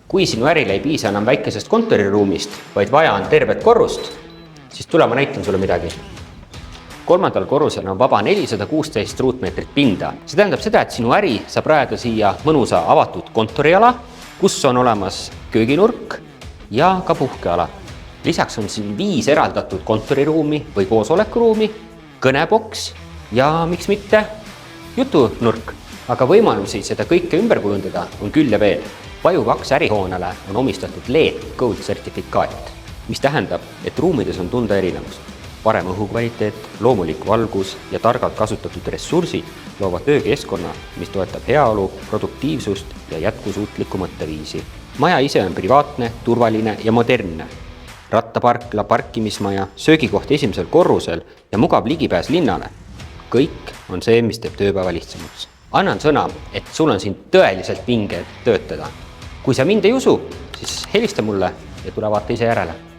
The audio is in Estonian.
Kui sinu äril ei piisa enam väikesest kontoriruumist, vaid vaja on tervet korrust, siis tule ma näitan sulle midagi. 3. korrusel on vaba 416 ruutmeetrit pinda. See tähendab seda, et sinu äri saab rajada siia mõnusa avatud kontoriala, kus on olemas kööginurk ja ka puhkeala. Lisaks on siin 5 eraldatud kontoriruumi või koosolekuruumi, kõneboks ja miks mitte jutunurk. Aga võimalusi seda kõike ümber kujundada on küll ja veel. Paju 2 ärihoonele on omistatud LED Gold sertifikaat, mis tähendab, et ruumides on tunda erinevust. Parem õhukvaliteet, loomulik valgus ja targalt kasutatud ressursid loovad töökeskkonna, mis toetab heaolu, produktiivsust ja jätkusuutlikku mõtteviisi. Maja ise on privaatne, turvaline ja modernne. Rattaparkla, parkimismaja, söögikoht 1. korrusel ja mugav ligipääs linnale. Kõik on see, mis teeb tööpäeva lihtsamaks. Annan sõna, et sul on siin tõeliselt vinge töötada. Kui sa mind ei usu, siis helista mulle ja tule vaata ise järele.